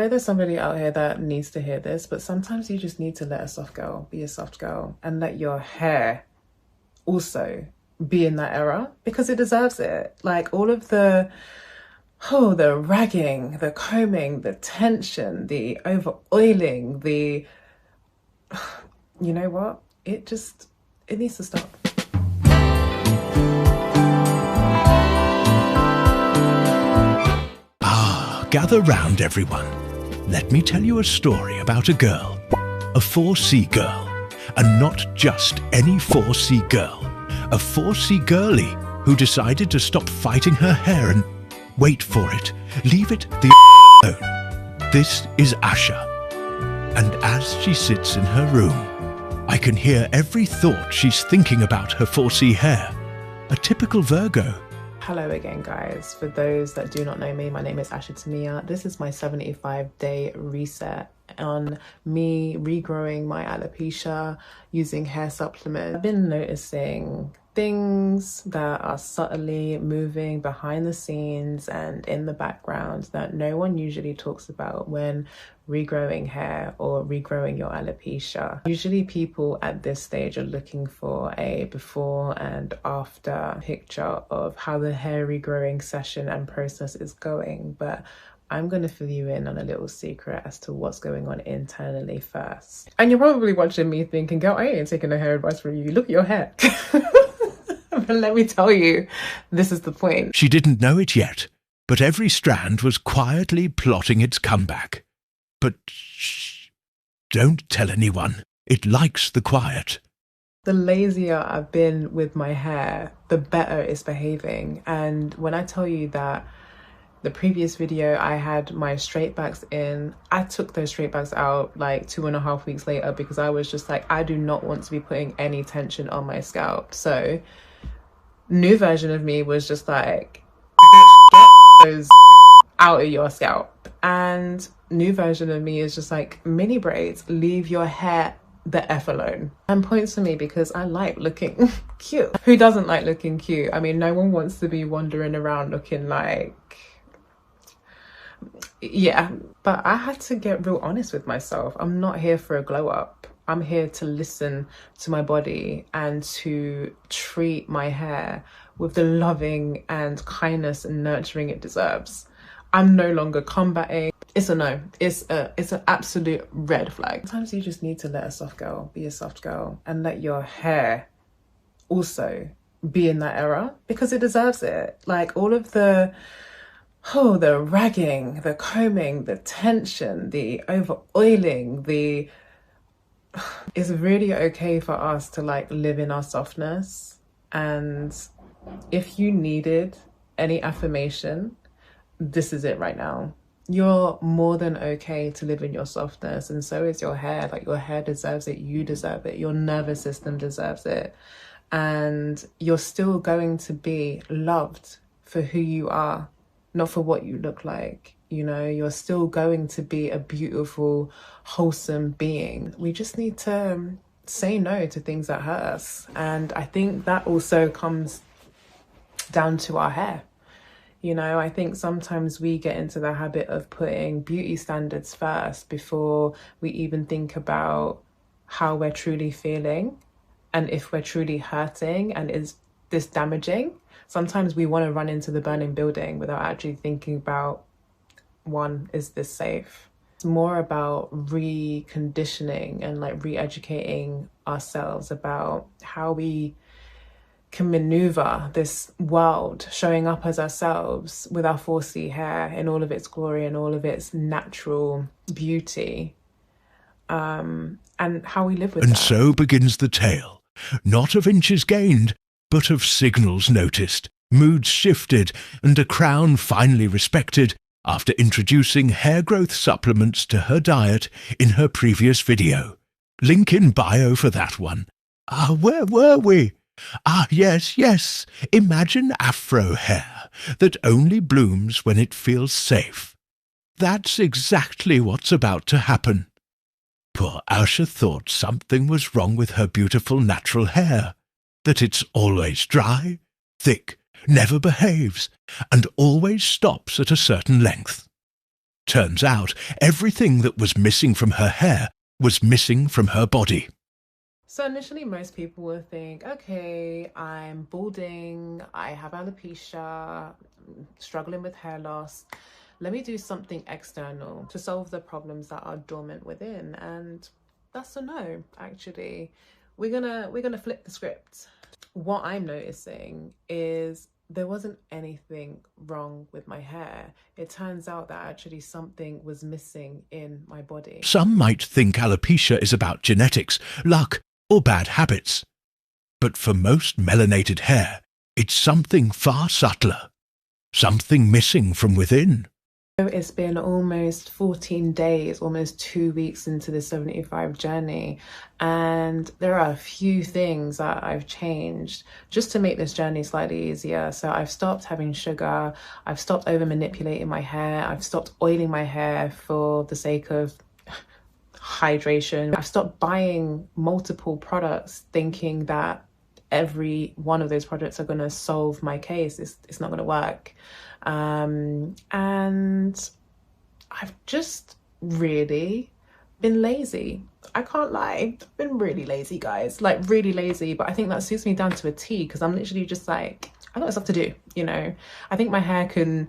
I know there's somebody out here that needs to hear this, but sometimes you just need to let a soft girl be a soft girl and let your hair also be in that era because it deserves it. Like all of the ragging, the combing, the tension, the over oiling, you know what? It needs to stop. Gather round, everyone. Let me tell you a story about a girl, a 4C girl, and not just any 4C girl, a 4C girlie who decided to stop fighting her hair and, wait for it, leave it the alone. This is Asha, and as she sits in her room, I can hear every thought she's thinking about her 4C hair, a typical Virgo. Hello again, guys. For those that do not know me, my name is Asha Tamia. This is my 75-day reset on me regrowing my alopecia using hair supplements. I've been noticing things that are subtly moving behind the scenes and in the background that no one usually talks about when regrowing hair or regrowing your alopecia. Usually people at this stage are looking for a before and after picture of how the hair regrowing session and process is going, but I'm going to fill you in on a little secret as to what's going on internally first. And you're probably watching me thinking, girl, I ain't taking no hair advice from you. Look at your hair. But let me tell you, this is the point. She didn't know it yet, but every strand was quietly plotting its comeback. But shh, don't tell anyone. It likes the quiet. The lazier I've been with my hair, the better it's behaving. And when I tell you that the previous video I had my straight backs in, I took those straight backs out like 2.5 weeks later because I was just like, I do not want to be putting any tension on my scalp. So new version of me was just like, get those out of your scalp. And new version of me is just like, mini braids, leave your hair the F alone. And points to me because I like looking cute. Who doesn't like looking cute? I mean, no one wants to be wandering around looking like, yeah. But I had to get real honest with myself. I'm not here for a glow up. I'm here to listen to my body and to treat my hair with the loving and kindness and nurturing it deserves. I'm no longer combating. It's a no. It's an absolute red flag. Sometimes you just need to let a soft girl be a soft girl and let your hair also be in that era because it deserves it. Like all of the ragging, the combing, the tension, the over oiling, it's really okay for us to like live in our softness. And if you needed any affirmation, this is it right now. You're more than okay to live in your softness, and so is your hair. Like your hair deserves it, you deserve it, your nervous system deserves it, and you're still going to be loved for who you are, not for what you look like. You know, you're still going to be a beautiful, wholesome being. We just need to say no to things that hurt us. And I think that also comes down to our hair. You know, I think sometimes we get into the habit of putting beauty standards first before we even think about how we're truly feeling and if we're truly hurting and is this damaging. Sometimes we want to run into the burning building without actually thinking about, one, is this safe? It's more about reconditioning and like re-educating ourselves about how we can maneuver this world, showing up as ourselves with our 4C hair in all of its glory and all of its natural beauty, and how we live with And that. so begins the tale, not of inches gained, but of signals noticed, moods shifted, and a crown finally respected after introducing hair growth supplements to her diet in her previous video. Link in bio for that one. Where were we? Yes. Imagine afro hair that only blooms when it feels safe. That's exactly what's about to happen. Poor Asha thought something was wrong with her beautiful natural hair, that it's always dry, thick, never behaves, and always stops at a certain length. Turns out everything that was missing from her hair was missing from her body. So initially, most people would think, okay, I'm balding, I have alopecia, struggling with hair loss. Let me do something external to solve the problems that are dormant within. And that's a no, actually. We're gonna flip the script. What I'm noticing is there wasn't anything wrong with my hair. It turns out that actually something was missing in my body. Some might think alopecia is about genetics, luck, or bad habits. But for most melanated hair, it's something far subtler, something missing from within. It's been almost 14 days, almost 2 weeks into the 75 journey. And there are a few things that I've changed just to make this journey slightly easier. So I've stopped having sugar. I've stopped over manipulating my hair. I've stopped oiling my hair for the sake of hydration. I've stopped buying multiple products thinking that every one of those products are going to solve my case. It's not going to work. And I've just really been lazy. I can't lie. I've been really lazy, guys. Like, really lazy. But I think that suits me down to a T, because I'm literally just like, I got stuff to do, you know? I think my hair can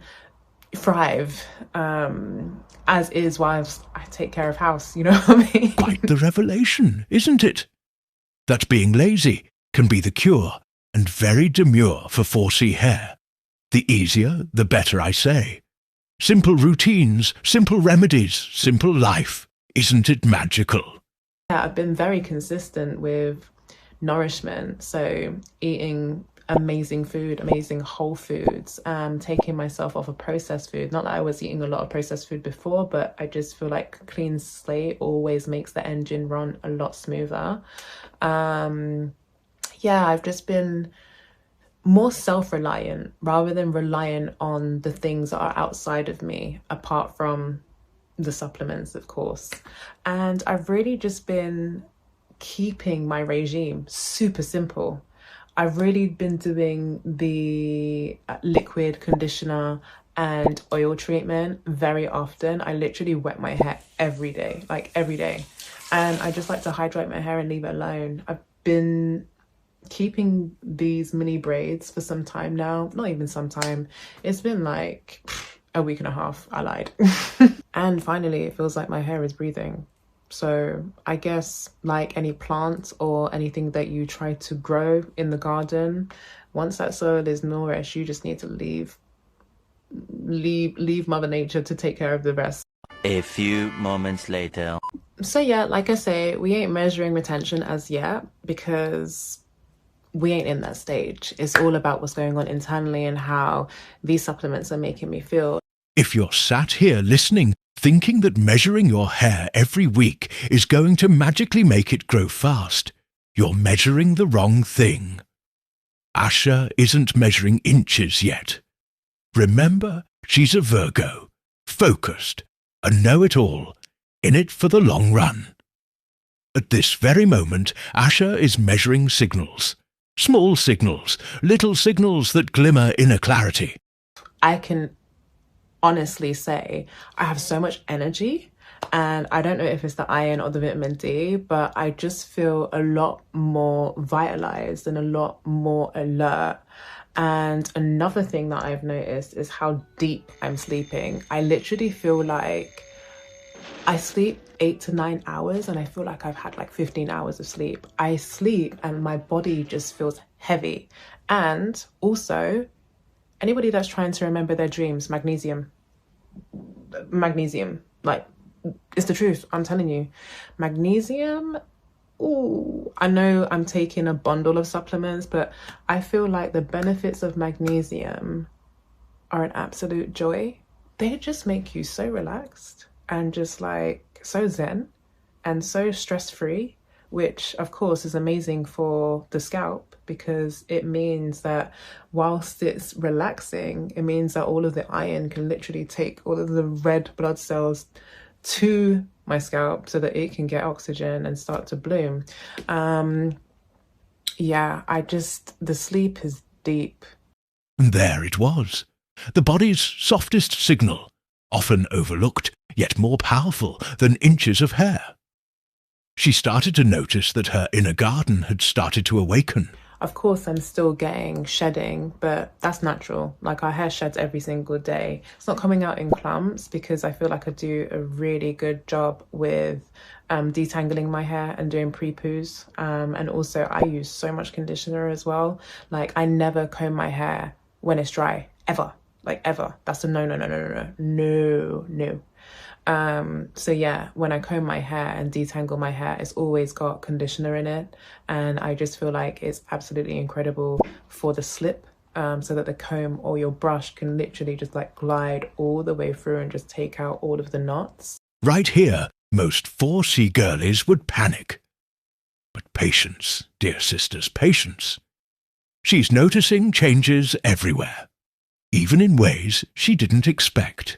thrive as is whilst I take care of house, you know what I mean? Quite the revelation, isn't it? That being lazy can be the cure, and very demure for 4C hair. The easier, the better, I say. Simple routines, simple remedies, simple life. Isn't it magical? Yeah, I've been very consistent with nourishment. So eating amazing food, amazing whole foods, taking myself off of processed food. Not that I was eating a lot of processed food before, but I just feel like clean slate always makes the engine run a lot smoother. Yeah, I've just been more self-reliant rather than reliant on the things that are outside of me, apart from the supplements, of course. And I've really just been keeping my regime super simple. I've really been doing the liquid conditioner and oil treatment very often. I literally wet my hair every day, like every day. And I just like to hydrate my hair and leave it alone. I've been keeping these mini braids for some time now. Not even some time. It's been like a week and a half. I lied. And finally, it feels like my hair is breathing. So I guess like any plant or anything that you try to grow in the garden, once that soil is nourished, you just need to leave Mother Nature to take care of the rest. A few moments later. So yeah, like I say, we ain't measuring retention as yet because we ain't in that stage. It's all about what's going on internally and how these supplements are making me feel. If you're sat here listening, thinking that measuring your hair every week is going to magically make it grow fast, you're measuring the wrong thing. Asha isn't measuring inches yet. Remember, she's a Virgo, focused, a know-it-all, in it for the long run. At this very moment, Asha is measuring signals. Small signals, little signals that glimmer in a clarity. I can honestly say I have so much energy, and I don't know if it's the iron or the vitamin D, but I just feel a lot more vitalized and a lot more alert. And another thing that I've noticed is how deep I'm sleeping. I literally feel like I sleep 8 to 9 hours and I feel like I've had like 15 hours of sleep. I sleep and my body just feels heavy. And also, anybody that's trying to remember their dreams, magnesium, like, it's the truth. I'm telling you, magnesium. Ooh, I know I'm taking a bundle of supplements, but I feel like the benefits of magnesium are an absolute joy. They just make you so relaxed and just like so zen and so stress-free, which of course is amazing for the scalp because it means that whilst it's relaxing, it means that all of the iron can literally take all of the red blood cells to my scalp so that it can get oxygen and start to bloom. Yeah, the sleep is deep. And there it was, the body's softest signal, often overlooked, yet more powerful than inches of hair. She started to notice that her inner garden had started to awaken. Of course, I'm still getting shedding, but that's natural. Like, our hair sheds every single day. It's not coming out in clumps because I feel like I do a really good job with detangling my hair and doing pre-poos. And also, I use so much conditioner as well. Like, I never comb my hair when it's dry, ever. Like, ever. That's a no, no, no, no, no, no, no, no. So yeah, when I comb my hair and detangle my hair, it's always got conditioner in it, and I just feel like it's absolutely incredible for the slip, so that the comb or your brush can literally just like glide all the way through and just take out all of the knots. Right here, most 4C girlies would panic. But patience, dear sisters, patience. She's noticing changes everywhere, even in ways she didn't expect.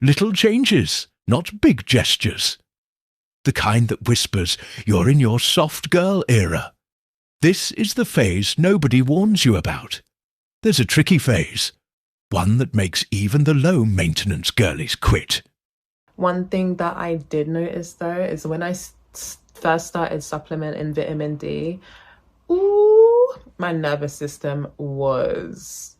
Little changes, not big gestures. The kind that whispers, you're in your soft girl era. This is the phase nobody warns you about. There's a tricky phase, one that makes even the low-maintenance girlies quit. One thing that I did notice though is when I first started supplementing vitamin D, ooh, my nervous system was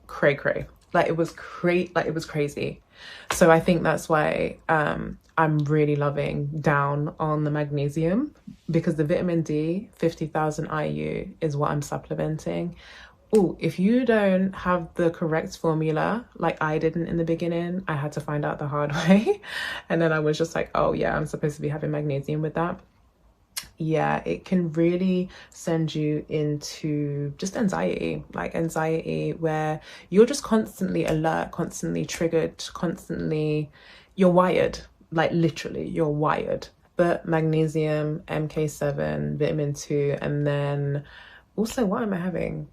cray-cray. Like it was crazy. So I think that's why I'm really loving down on the magnesium, because the vitamin D 50,000 IU is what I'm supplementing. Oh, if you don't have the correct formula, like I didn't in the beginning, I had to find out the hard way. And then I was just like, oh yeah, I'm supposed to be having magnesium with that. Yeah, it can really send you into just anxiety, like anxiety where you're just constantly alert, constantly triggered, constantly, you're wired, like literally you're wired. But magnesium, MK7, vitamin 2, and then also what am I having?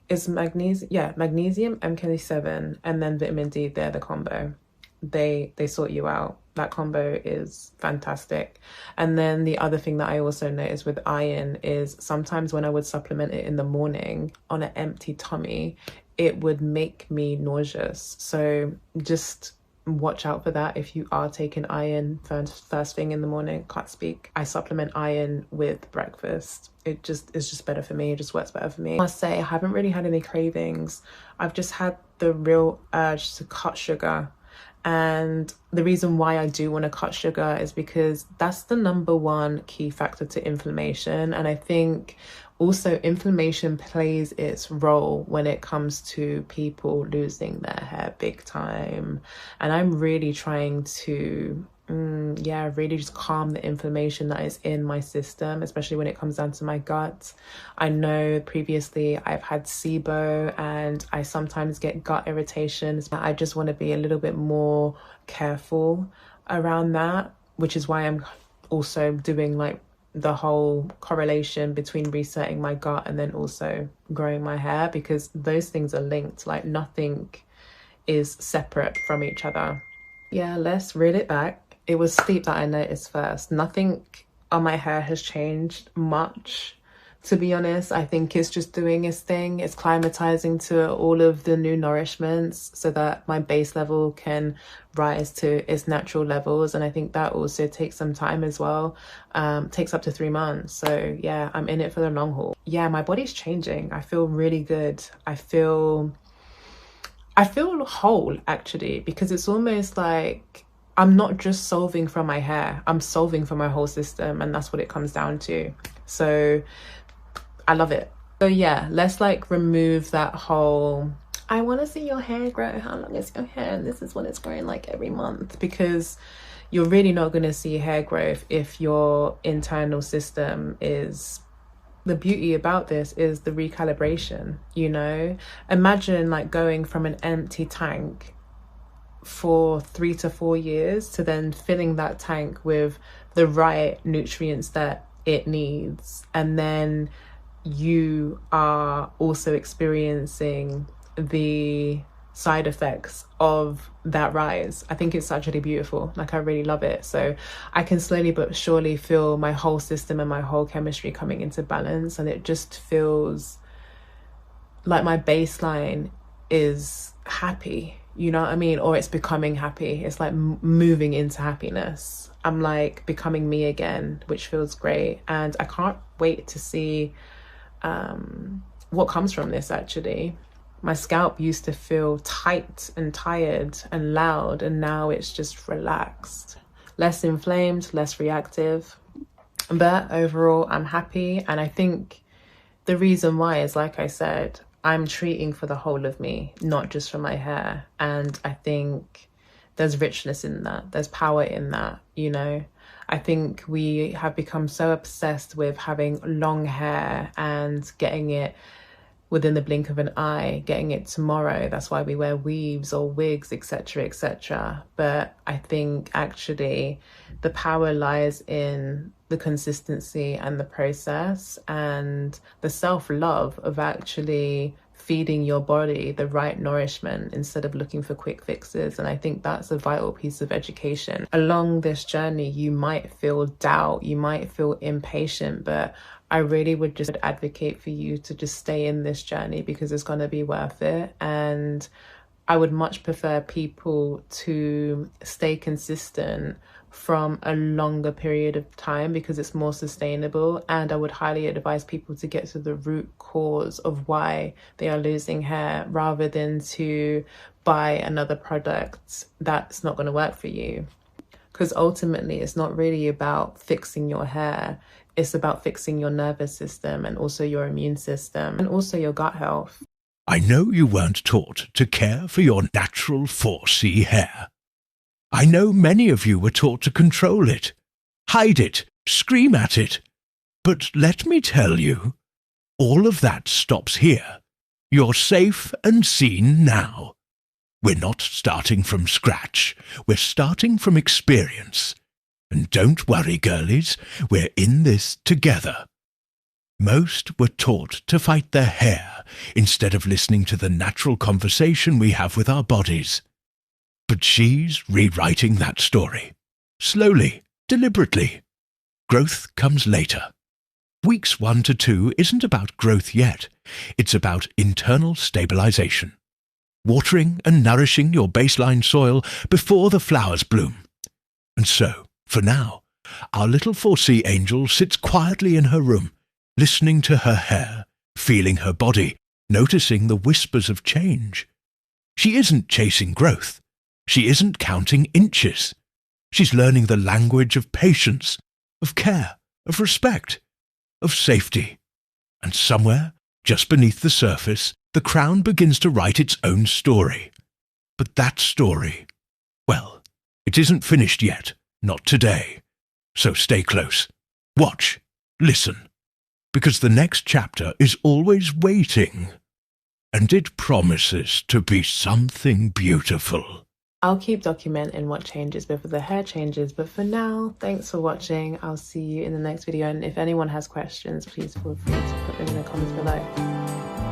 Is magnesium, yeah, magnesium, MK7, and then vitamin D, they're the combo. They sort you out. That combo is fantastic. And then the other thing that I also noticed with iron is sometimes when I would supplement it in the morning on an empty tummy, it would make me nauseous. So just watch out for that if you are taking iron first thing in the morning. Can't speak. I supplement iron with breakfast. It's just better for me. It just works better for me. I must say I haven't really had any cravings. I've just had the real urge to cut sugar. And the reason why I do want to cut sugar is because that's the #1 key factor to inflammation. And I think also inflammation plays its role when it comes to people losing their hair big time. And I'm really trying to really just calm the inflammation that is in my system, especially when it comes down to my gut. I know previously I've had SIBO and I sometimes get gut irritations. I just want to be a little bit more careful around that, which is why I'm also doing like the whole correlation between resetting my gut and then also growing my hair, because those things are linked. Like nothing is separate from each other. Yeah, let's reel it back. It was sleep that I noticed first. Nothing on my hair has changed much, to be honest. I think it's just doing its thing. It's climatizing to all of the new nourishments so that my base level can rise to its natural levels. And I think that also takes some time as well. Takes up to 3 months. So yeah, I'm in it for the long haul. Yeah, my body's changing. I feel really good. I feel whole actually, because it's almost like I'm not just solving for my hair, I'm solving for my whole system, and that's what it comes down to. So I love it. So yeah, let's like remove that whole, I want to see your hair grow, how long is your hair, and this is what it's growing like every month, because you're really not going to see hair growth if your internal system is, the beauty about this is the recalibration, you know? Imagine like going from an empty tank for 3 to 4 years to then filling that tank with the right nutrients that it needs. And then you are also experiencing the side effects of that rise. I think it's actually beautiful. Like I really love it. So I can slowly but surely feel my whole system and my whole chemistry coming into balance, and it just feels like my baseline is happy, you know what I mean? Or it's becoming happy. It's like moving into happiness. I'm like becoming me again, which feels great. And I can't wait to see what comes from this actually. My scalp used to feel tight and tired and loud, and now it's just relaxed. Less inflamed, less reactive. But overall, I'm happy. And I think the reason why is, like I said, I'm treating for the whole of me, not just for my hair. And I think there's richness in that. There's power in that, you know. I think we have become so obsessed with having long hair and getting it within the blink of an eye, getting it tomorrow. That's why we wear weaves or wigs, etc., etc. But I think actually the power lies in the consistency and the process and the self-love of actually feeding your body the right nourishment instead of looking for quick fixes. And I think that's a vital piece of education. Along this journey, you might feel doubt, you might feel impatient, but I really would just advocate for you to just stay in this journey because it's going to be worth it. And I would much prefer people to stay consistent from a longer period of time because it's more sustainable. And I would highly advise people to get to the root cause of why they are losing hair rather than to buy another product that's not going to work for you. Because ultimately, it's not really about fixing your hair. It's about fixing your nervous system and also your immune system and also your gut health. I know you weren't taught to care for your natural 4C hair. I know many of you were taught to control it, hide it, scream at it. But let me tell you, all of that stops here. You're safe and seen now. We're not starting from scratch. We're starting from experience. And don't worry, girlies, we're in this together. Most were taught to fight their hair instead of listening to the natural conversation we have with our bodies. But she's rewriting that story. Slowly, deliberately. Growth comes later. Weeks 1 to 2 isn't about growth yet. It's about internal stabilisation. Watering and nourishing your baseline soil before the flowers bloom. And so, for now, our little 4C angel sits quietly in her room, listening to her hair, feeling her body, noticing the whispers of change. She isn't chasing growth. She isn't counting inches. She's learning the language of patience, of care, of respect, of safety. And somewhere, just beneath the surface, the crown begins to write its own story. But that story, well, it isn't finished yet, not today. So stay close. Watch, listen, because the next chapter is always waiting. And it promises to be something beautiful. I'll keep documenting what changes before the hair changes, but for now, thanks for watching. I'll see you in the next video, and if anyone has questions, please feel free to put them in the comments below.